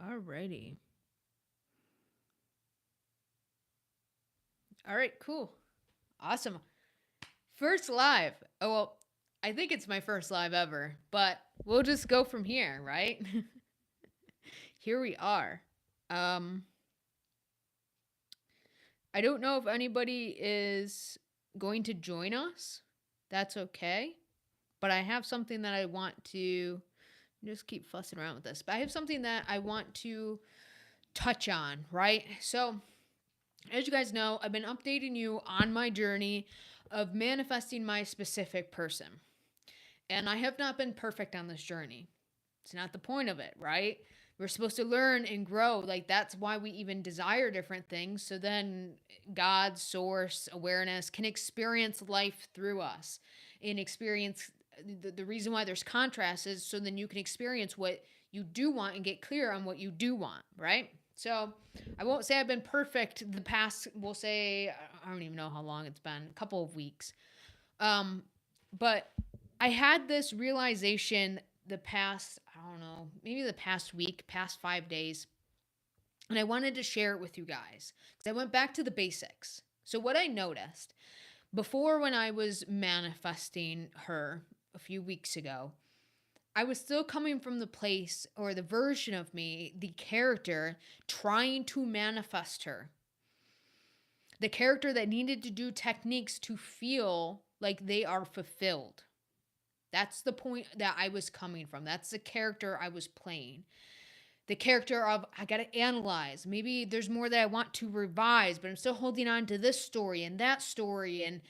Alrighty. All right, cool. Awesome. First live. Oh, well, I think it's my first live ever, but we'll just go from here, right? Here we are. Um, I don't know if anybody is going to join us. That's okay. But I have something that I want to just keep fussing around with this. But I have something that I want to touch on, right? So, as you guys know, I've been updating you on my journey of manifesting my specific person. And I have not been perfect on this journey. It's not the point of it, right? We're supposed to learn and grow. Like, that's why we even desire different things. So then God, source, awareness can experience life through us and experience the reason why there's contrast is so then you can experience what you do want and get clear on what you do want, right? So I won't say I've been perfect the past, we'll say, I don't even know how long it's been, a couple of weeks. But I had this realization the past, I don't know, maybe the past week, past 5 days. And I wanted to share it with you guys because I went back to the basics. So, what I noticed before when I was manifesting her a few weeks ago, I was still coming from the place or the version of me, the character, trying to manifest her. The character that needed to do techniques to feel like they are fulfilled. That's the point that I was coming from. That's the character I was playing. The character of, I got to analyze. Maybe there's more that I want to revise, but I'm still holding on to this story and that story. And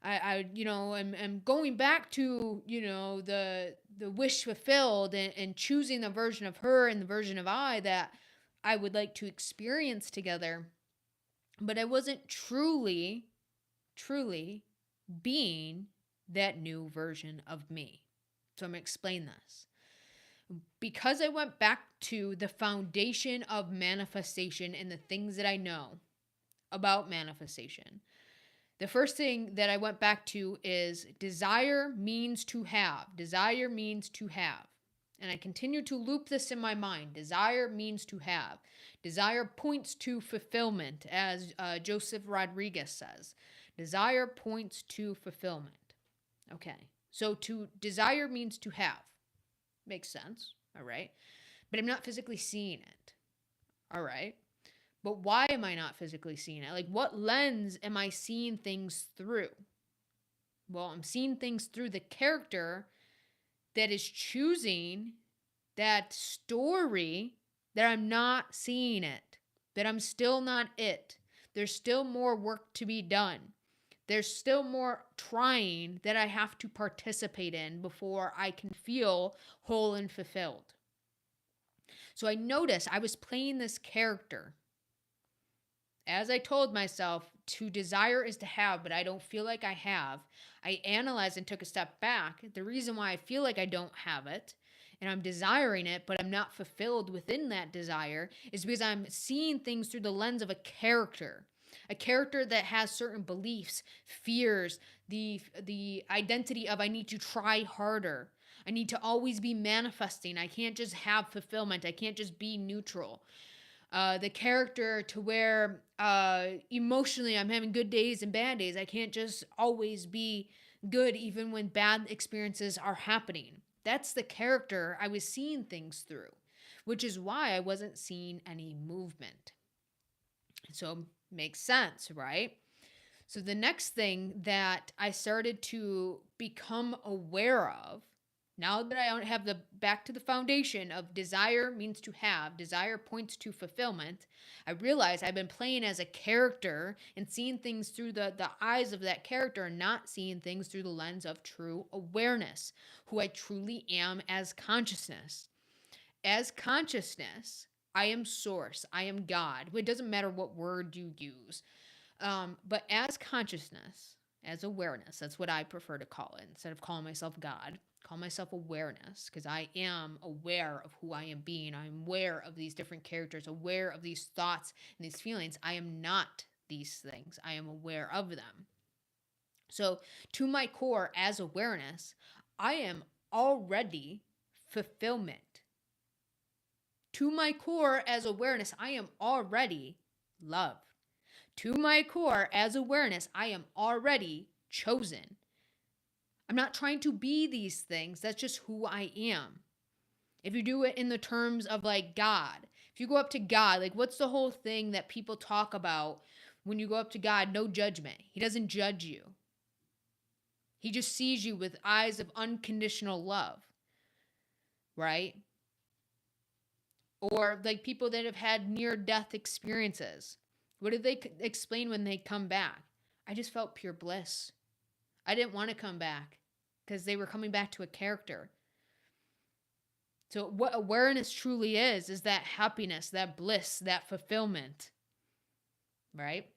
I'm going back to, the wish fulfilled and choosing the version of her and the version of I that I would like to experience together. But I wasn't truly, truly being that new version of me. So I'm going to explain this. Because I went back to the foundation of manifestation and the things that I know about manifestation, the first thing that I went back to is desire means to have. Desire means to have. And I continue to loop this in my mind. Desire means to have. Desire points to fulfillment, as Joseph Rodriguez says. Desire points to fulfillment. Okay. So to desire means to have. Makes sense. All right. But I'm not physically seeing it. All right. But why am I not physically seeing it? Like, what lens am I seeing things through? Well, I'm seeing things through the character that is choosing that story that I'm not seeing it, that I'm still not it. There's still more work to be done. There's still more trying that I have to participate in before I can feel whole and fulfilled. So I noticed I was playing this character. As I told myself, to desire is to have, but I don't feel like I have. I analyzed and took a step back. The reason why I feel like I don't have it and I'm desiring it, but I'm not fulfilled within that desire is because I'm seeing things through the lens of a character. A character that has certain beliefs, fears, the identity of I need to try harder. I need to always be manifesting. I can't just have fulfillment. I can't just be neutral. The character to where emotionally I'm having good days and bad days. I can't just always be good even when bad experiences are happening. That's the character I was seeing things through, which is why I wasn't seeing any movement. So makes sense, right? So the next thing that I started to become aware of, now that I have the back to the foundation of desire means to have, desire points to fulfillment, I realize I've been playing as a character and seeing things through the eyes of that character and not seeing things through the lens of true awareness, who I truly am as consciousness. As consciousness, I am source, I am God. It doesn't matter what word you use. But as consciousness, as awareness, that's what I prefer to call it. Instead of calling myself God, call myself awareness, because I am aware of who I am being. I'm aware of these different characters, aware of these thoughts and these feelings. I am not these things. I am aware of them. So, to my core, as awareness, I am already fulfillment. To my core as awareness, I am already loved. To my core as awareness, I am already chosen. I'm not trying to be these things. That's just who I am. If you do it in the terms of like God, if you go up to God, like what's the whole thing that people talk about when you go up to God? No judgment. He doesn't judge you. He just sees you with eyes of unconditional love, right? Or like people that have had near death experiences. What do they explain when they come back? I just felt pure bliss. I didn't want to come back because they were coming back to a character. So what awareness truly is that happiness, that bliss, that fulfillment, right?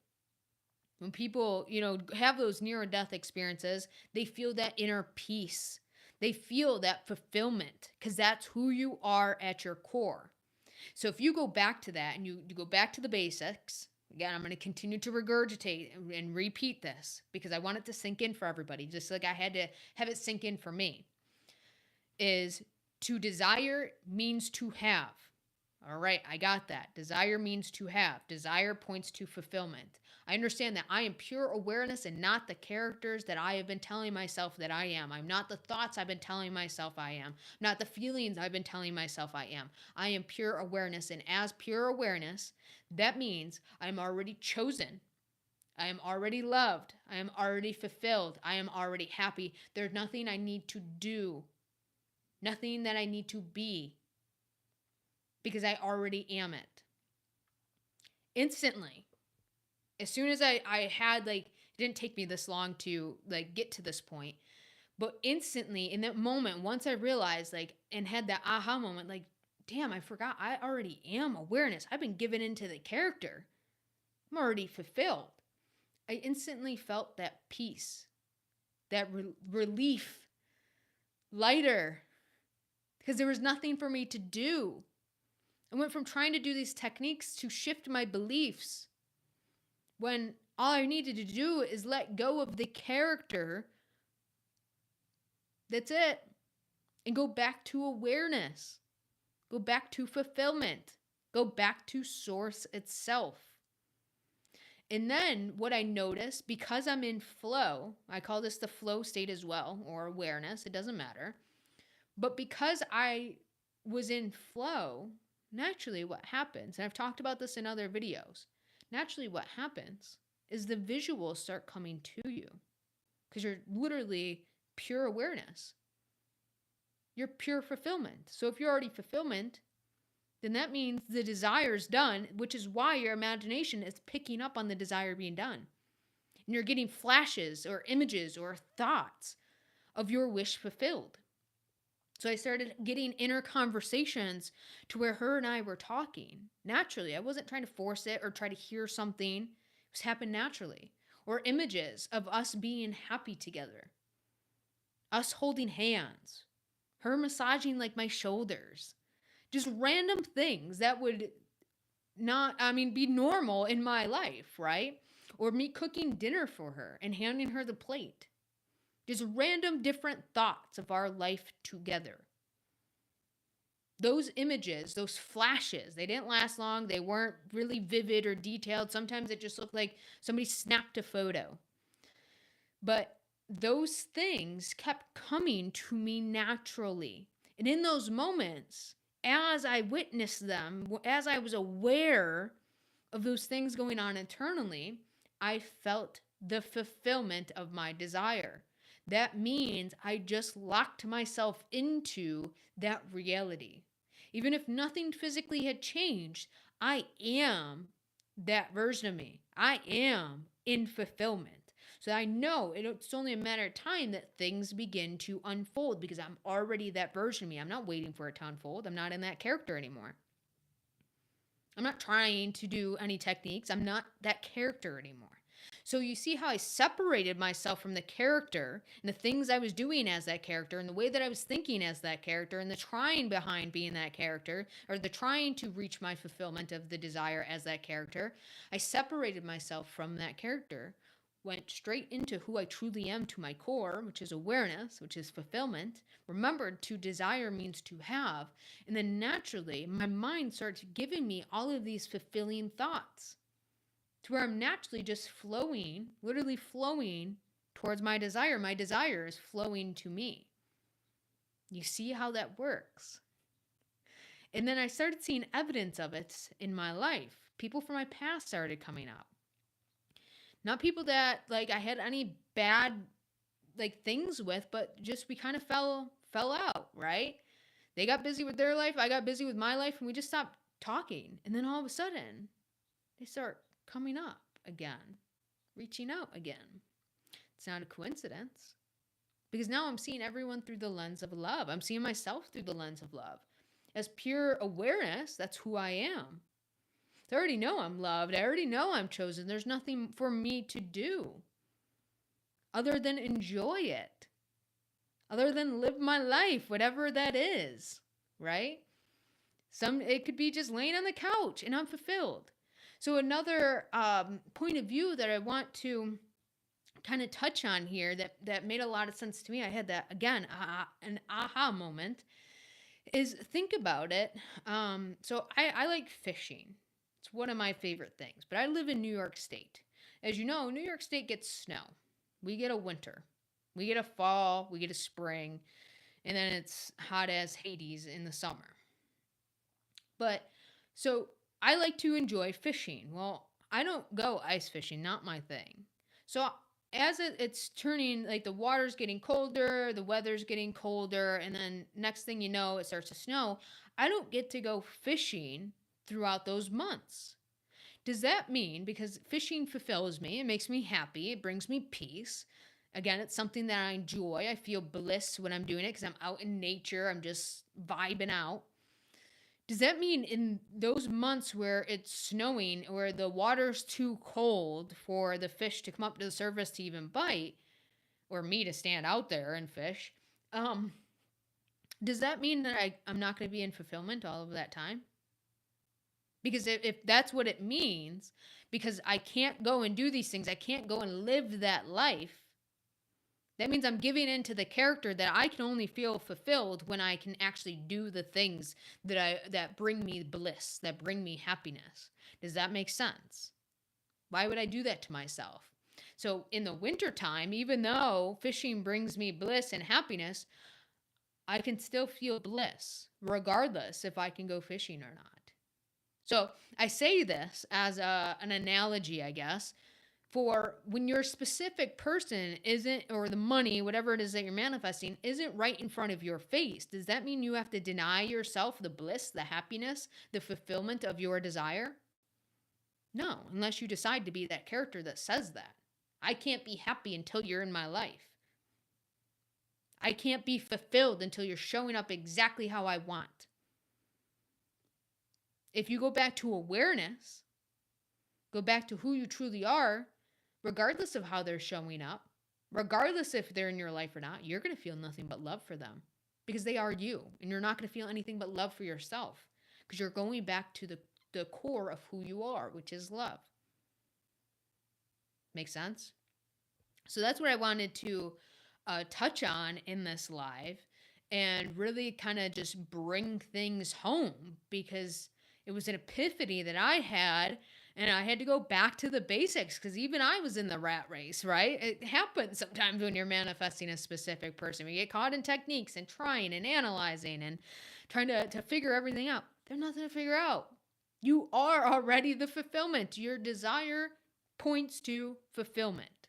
When people, have those near death experiences, they feel that inner peace. They feel that fulfillment because that's who you are at your core. So if you go back to that and you go back to the basics, again, I'm going to continue to regurgitate and repeat this because I want it to sink in for everybody, just like I had to have it sink in for me, is to desire means to have. All right, I got that. Desire means to have. Desire points to fulfillment. I understand that I am pure awareness and not the characters that I have been telling myself that I am. I'm not the thoughts I've been telling myself I am. I'm not the feelings I've been telling myself I am. I am pure awareness, and as pure awareness, that means I'm already chosen. I am already loved. I am already fulfilled. I am already happy. There's nothing I need to do, nothing that I need to be, because I already am it. Instantly, as soon as I had, it didn't take me this long to get to this point, but instantly in that moment, once I realized and had that aha moment, damn, I forgot I already am awareness. I've been given into the character. I'm already fulfilled. I instantly felt that peace, that relief, lighter, because there was nothing for me to do. I went from trying to do these techniques to shift my beliefs when all I needed to do is let go of the character. That's it. And go back to awareness. Go back to fulfillment. Go back to source itself. And then what I noticed, because I'm in flow, I call this the flow state as well, or awareness, it doesn't matter. But because I was in flow, naturally what happens, and I've talked about this in other videos, naturally what happens is the visuals start coming to you because you're literally pure awareness. You're pure fulfillment. So if you're already fulfillment, then that means the desire is done, which is why your imagination is picking up on the desire being done. And you're getting flashes or images or thoughts of your wish fulfilled. So I started getting inner conversations to where her and I were talking naturally. I wasn't trying to force it or try to hear something. It was happening naturally. Or images of us being happy together. Us holding hands. Her massaging my shoulders. Just random things that would be normal in my life, right? Or me cooking dinner for her and handing her the plate. Just random different thoughts of our life together. Those images, those flashes, they didn't last long. They weren't really vivid or detailed. Sometimes it just looked like somebody snapped a photo. But those things kept coming to me naturally. And in those moments, as I witnessed them, as I was aware of those things going on internally, I felt the fulfillment of my desire. That means I just locked myself into that reality. Even if nothing physically had changed, I am that version of me. I am in fulfillment. So I know it's only a matter of time that things begin to unfold because I'm already that version of me. I'm not waiting for it to unfold. I'm not in that character anymore. I'm not trying to do any techniques. I'm not that character anymore. So you see how I separated myself from the character and the things I was doing as that character and the way that I was thinking as that character and the trying behind being that character or the trying to reach my fulfillment of the desire as that character. I separated myself from that character went straight into who I truly am, to my core, which is awareness, which is fulfillment. Remembered, to desire means to have. And then naturally, my mind starts giving me all of these fulfilling thoughts to where I'm naturally just flowing, literally flowing towards my desire. My desire is flowing to me. You see how that works? And then I started seeing evidence of it in my life. People from my past started coming up. Not people that like I had any bad like things with, but just we kind of fell out, right? They got busy with their life, I got busy with my life, and we just stopped talking. And then all of a sudden, they start coming up again, reaching out again. It's not a coincidence. Because now I'm seeing everyone through the lens of love. I'm seeing myself through the lens of love. As pure awareness, that's who I am. I already know I'm loved. I already know I'm chosen. There's nothing for me to do other than enjoy it, other than live my life, whatever that is, right? It could be just laying on the couch and I'm fulfilled. So another point of view that I want to kind of touch on here that made a lot of sense to me, I had that, again, an aha moment, is think about it. So I like fishing. It's one of my favorite things. But I live in New York State. As you know, New York State gets snow. We get a winter. We get a fall. We get a spring. And then it's hot as Hades in the summer. But so I like to enjoy fishing. Well, I don't go ice fishing. Not my thing. So as it's turning, like the water's getting colder, the weather's getting colder, and then next thing you know, it starts to snow. I don't get to go fishing throughout those months. Does that mean, because fishing fulfills me, it makes me happy, it brings me peace. Again, it's something that I enjoy. I feel bliss when I'm doing it because I'm out in nature. I'm just vibing out. Does that mean in those months where it's snowing, where the water's too cold for the fish to come up to the surface to even bite, or me to stand out there and fish, does that mean that I'm not going to be in fulfillment all of that time? Because if that's what it means, because I can't go and do these things, I can't go and live that life, that means I'm giving in to the character that I can only feel fulfilled when I can actually do the things that bring me bliss, that bring me happiness. Does that make sense? Why would I do that to myself? So in the wintertime, even though fishing brings me bliss and happiness, I can still feel bliss regardless if I can go fishing or not. So I say this as an analogy, I guess, for when your specific person isn't, or the money, whatever it is that you're manifesting, isn't right in front of your face. Does that mean you have to deny yourself the bliss, the happiness, the fulfillment of your desire? No, unless you decide to be that character that says that. I can't be happy until you're in my life. I can't be fulfilled until you're showing up exactly how I want. If you go back to awareness, go back to who you truly are, regardless of how they're showing up, regardless if they're in your life or not, you're going to feel nothing but love for them because they are you. And you're not going to feel anything but love for yourself because you're going back to the core of who you are, which is love. Make sense? So that's what I wanted to touch on in this live and really kind of just bring things home, because it was an epiphany that I had, and I had to go back to the basics because even I was in the rat race, right? It happens sometimes when you're manifesting a specific person. We get caught in techniques and trying and analyzing and trying to figure everything out. There's nothing to figure out. You are already the fulfillment. Your desire points to fulfillment.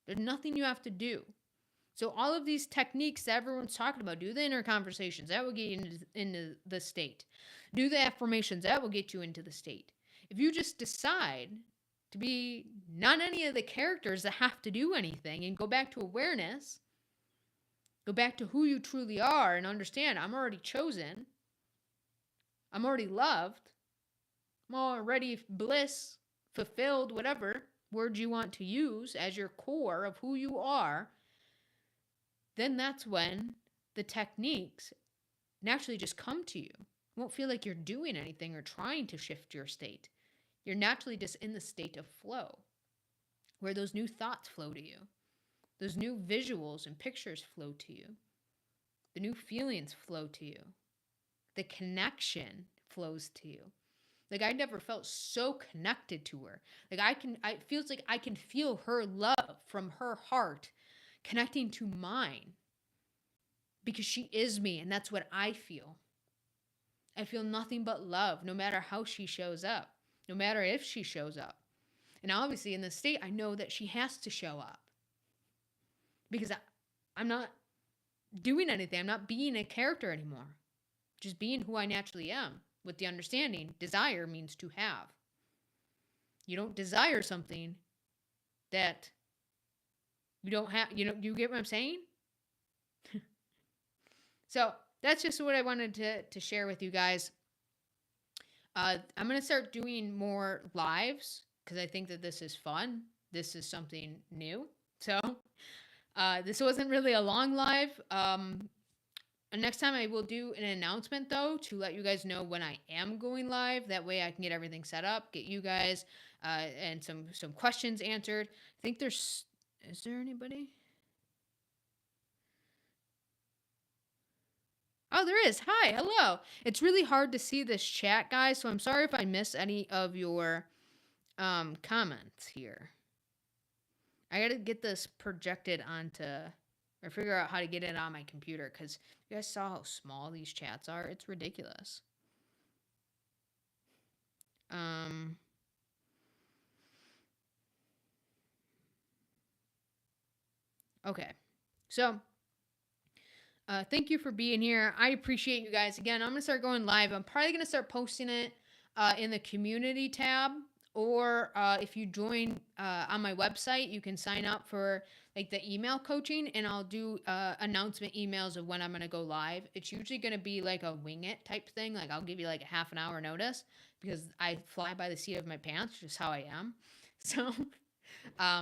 There's nothing you have to do. So all of these techniques that everyone's talking about, do the inner conversations, that will get you into the state. Do the affirmations, that will get you into the state. If you just decide to be not any of the characters that have to do anything and go back to awareness, go back to who you truly are and understand, I'm already chosen, I'm already loved, I'm already bliss, fulfilled, whatever word you want to use as your core of who you are, then that's when the techniques naturally just come to you. You won't feel like you're doing anything or trying to shift your state. You're naturally just in the state of flow, where those new thoughts flow to you, those new visuals and pictures flow to you, the new feelings flow to you, the connection flows to you. Like, I never felt so connected to her. Like, it feels like I can feel her love from her heart connecting to mine, because she is me, and that's what I feel. I feel nothing but love, no matter how she shows up, no matter if she shows up. And obviously in this state, I know that she has to show up, because I'm not doing anything. I'm not being a character anymore. Just being who I naturally am, with the understanding desire means to have. You don't desire something that you don't have. You get what I'm saying? So that's just what I wanted to share with you guys. I'm going to start doing more lives, because I think that this is fun. This is something new. So this wasn't really a long live. Next time I will do an announcement, though, to let you guys know when I am going live. That way I can get everything set up, get you guys and some questions answered. I think is there anybody? Oh, there is. Hi, hello. It's really hard to see this chat, guys, so I'm sorry if I miss any of your comments here. I got to get this projected onto, or figure out how to get it on my computer, because you guys saw how small these chats are. It's ridiculous. Okay. So, thank you for being here. I appreciate you guys. Again, I'm going to start going live. I'm probably going to start posting it in the community tab, or if you join on my website, you can sign up for like the email coaching, and I'll do announcement emails of when I'm going to go live. It's usually going to be like a wing it type thing. Like, I'll give you like a half an hour notice, because I fly by the seat of my pants, just how I am. So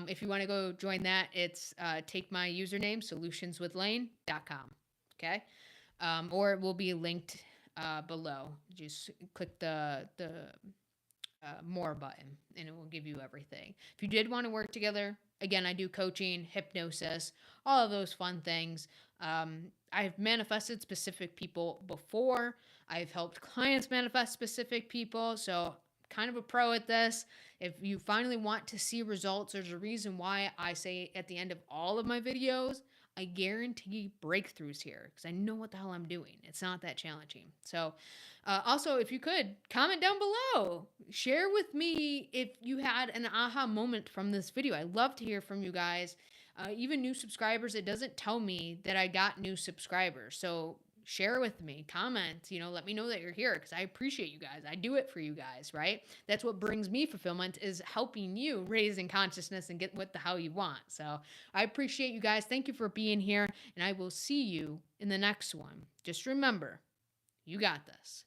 if you want to go join that, it's take my username, solutionswithlane.com. Okay. Or it will be linked below. Just click the more button, and it will give you everything. If you did want to work together, again, I do coaching, hypnosis, all of those fun things. I've manifested specific people before. I've helped clients manifest specific people. So kind of a pro at this. If you finally want to see results, there's a reason why I say at the end of all of my videos, I guarantee breakthroughs here, because I know what the hell I'm doing. It's not that challenging. So also, if you could, comment down below. Share with me if you had an aha moment from this video. I love to hear from you guys. Even new subscribers, it doesn't tell me that I got new subscribers. So share with me, comment, let me know that you're here, because I appreciate you guys. I do it for you guys, right? That's what brings me fulfillment, is helping you raise in consciousness and get what the hell you want. So I appreciate you guys. Thank you for being here, and I will see you in the next one. Just remember, you got this.